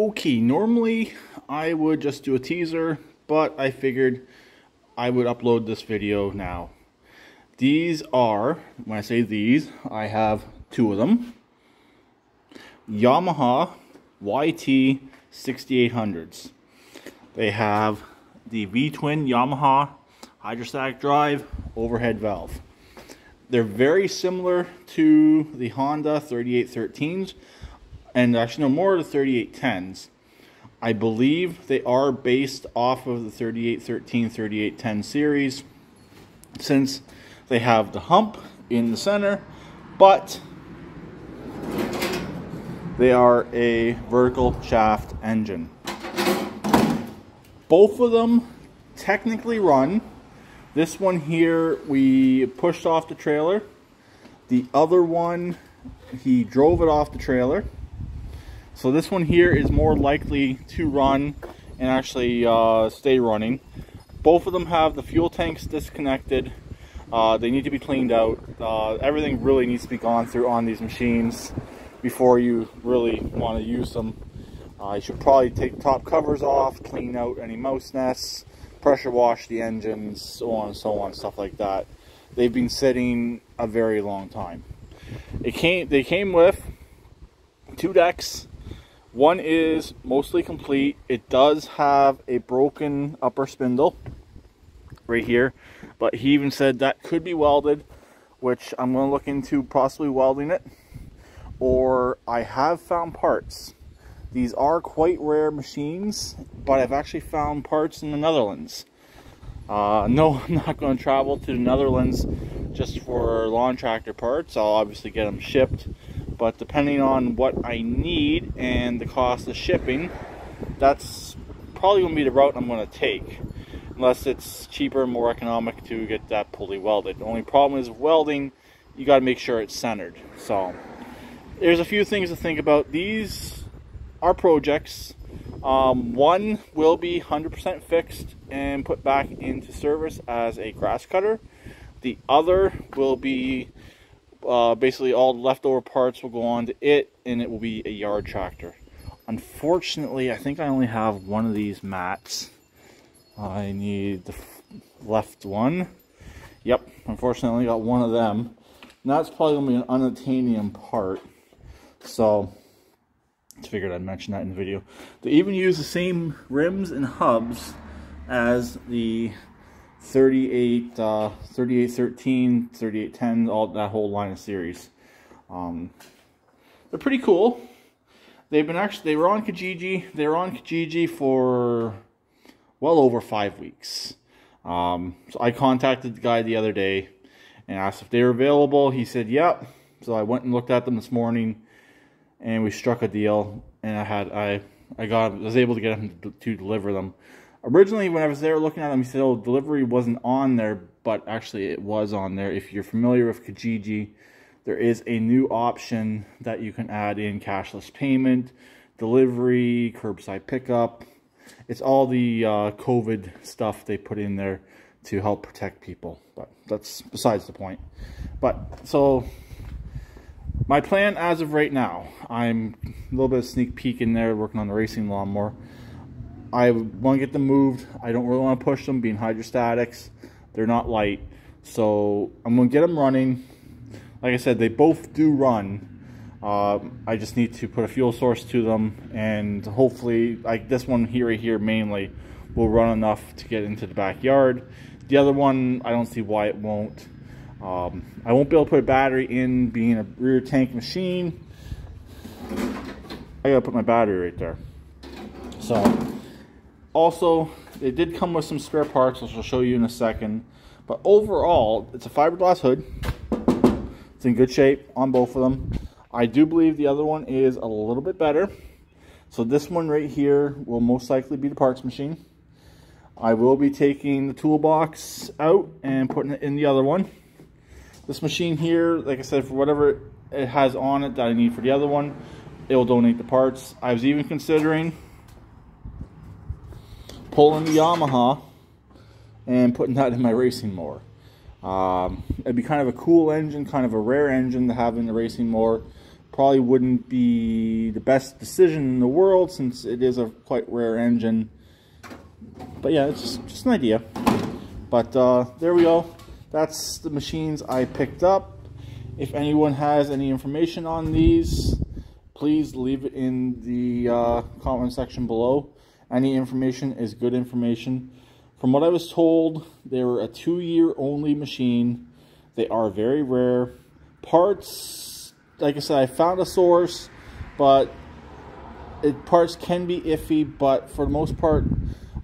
Okay, normally I would just do a teaser, but I figured I would upload this video now. These are, when I say these, I have two of them. Yamaha YT6800s. They have the V-twin Yamaha hydrostatic drive overhead valve. They're very similar to the Honda 3813s, and actually no more of the 3810s. I believe they are based off of the 3813, 3810 series, since they have the hump in the center, but they are a vertical shaft engine. Both of them technically run. This one here we pushed off the trailer. The other one, he drove it off the trailer. So this one here is more likely to run and actually stay running. Both of them have the fuel tanks disconnected. They need to be cleaned out. Everything really needs to be gone through on these machines before you really want to use them. You should probably take the top covers off, clean out any mouse nests, pressure wash the engines, so on and so on, stuff like that. They've been sitting a very long time. They came with two decks. One is mostly complete. It does have a broken upper spindle right here, but he even said that could be welded, which I'm going to look into possibly welding it. Or I have found parts. These are quite rare machines, but I've actually found parts in the Netherlands. No, I'm not going to travel to the Netherlands just for lawn tractor parts. I'll obviously get them shipped, but depending on what I need and the cost of shipping, that's probably going to be the route I'm going to take, unless it's cheaper and more economic to get that pulley welded. The only problem is welding, you got to make sure it's centered. So there's a few things to think about. These are projects. One will be 100% fixed and put back into service as a grass cutter. The other will be basically all the leftover parts will go on to it, and it will be a yard tractor. Unfortunately, I think I only have one of these mats. I need the left one. Yep, unfortunately I only got one of them. And that's probably going to be an unobtainium part. So I figured I'd mention that in the video. They even use the same rims and hubs as the 3813, 3810, all that whole line of series. They're pretty cool. They were on Kijiji. They were on Kijiji for well over 5 weeks. So I contacted the guy the other day and asked if they were available. He said, yep. So I went and looked at them this morning, and we struck a deal, and I was able to get him to deliver them. Originally, when I was there looking at them, he said, oh, delivery wasn't on there, but actually it was on there. If you're familiar with Kijiji, there is a new option that you can add in: cashless payment, delivery, curbside pickup. It's all the COVID stuff they put in there to help protect people, but that's besides the point. But so my plan as of right now, I'm a little bit of sneak peek in there working on the racing lawnmower. I want to get them moved. I don't really want to push them, being hydrostatics. They're not light. So I'm going to get them running. Like I said, they both do run. I just need to put a fuel source to them, and hopefully, like this one here, right here mainly, will run enough to get into the backyard. The other one, I don't see why it won't. I won't be able to put a battery in, being a rear tank machine. I gotta put my battery right there. So, also, they did come with some spare parts, which I'll show you in a second. But overall, it's a fiberglass hood. It's in good shape on both of them. I do believe the other one is a little bit better. So this one right here will most likely be the parts machine. I will be taking the toolbox out and putting it in the other one. This machine here, like I said, for whatever it has on it that I need for the other one, it will donate the parts. I was even considering pulling the Yamaha and putting that in my racing mower. It'd be kind of a cool engine, kind of a rare engine to have in the racing mower, Probably wouldn't be the best decision in the world since it is a quite rare engine. But yeah, it's just an idea. But there we go. That's the machines I picked up. If anyone has any information on these, please leave it in the comment section below. Any information is good information. From what I was told, they were a 2-year only machine. They are very rare. Parts, like I said, I found a source, but parts can be iffy, but for the most part,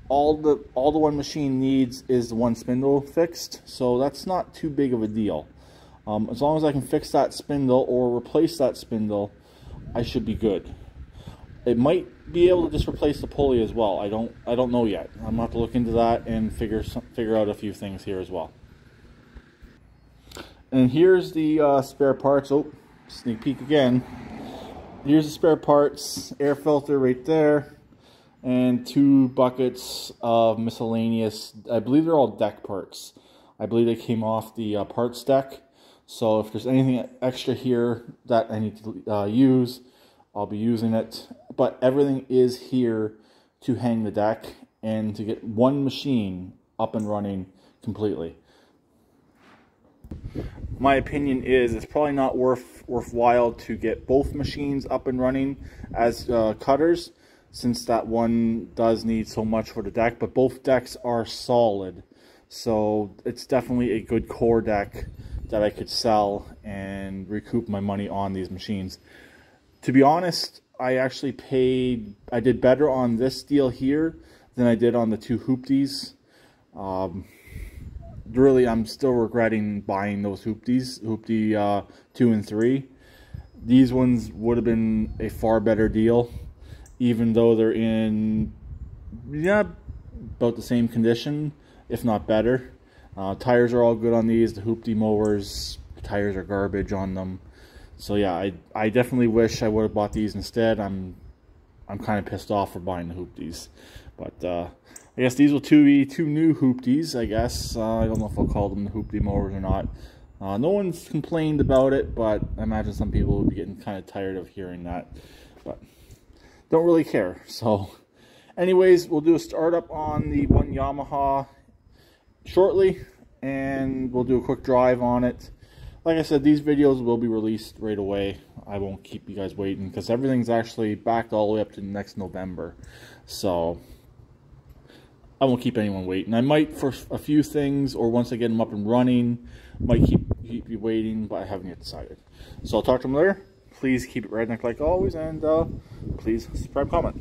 all the one machine needs is the one spindle fixed, so that's not too big of a deal. As long as I can fix that spindle or replace that spindle, I should be good. It might be able to just replace the pulley as well. I don't know yet. I'm gonna have to look into that and figure out a few things here as well. And here's the spare parts. Oh, sneak peek again. Here's the spare parts. Air filter right there, and 2 buckets of miscellaneous. I believe they're all deck parts. I believe they came off the parts deck. So if there's anything extra here that I need to use, I'll be using it. But everything is here to hang the deck and to get one machine up and running completely. My opinion is it's probably not worthwhile to get both machines up and running as cutters, since that one does need so much for the deck. But both decks are solid, so it's definitely a good core deck that I could sell and recoup my money on these machines. To be honest, I did better on this deal here than I did on the 2 Hoopties. Really, I'm still regretting buying those Hoopties, Hooptie 2 and 3. These ones would have been a far better deal, even though they're in, yeah, about the same condition, if not better. Tires are all good on these. The Hooptie mowers, the tires are garbage on them. So yeah, I definitely wish I would have bought these instead. I'm kind of pissed off for buying the Hoopties. But I guess these will be 2 new Hoopties, I guess. I don't know if I'll call them the Hooptie mowers or not. No one's complained about it, but I imagine some people would be getting kind of tired of hearing that. But don't really care. So anyways, we'll do a startup on the one Yamaha shortly, and we'll do a quick drive on it. Like I said, these videos will be released right away. I won't keep you guys waiting because everything's actually backed all the way up to next November. So I won't keep anyone waiting. I might for a few things, or once I get them up and running, might keep you waiting, but I haven't yet decided. So I'll talk to them later. Please keep it redneck like always, and please subscribe, comment.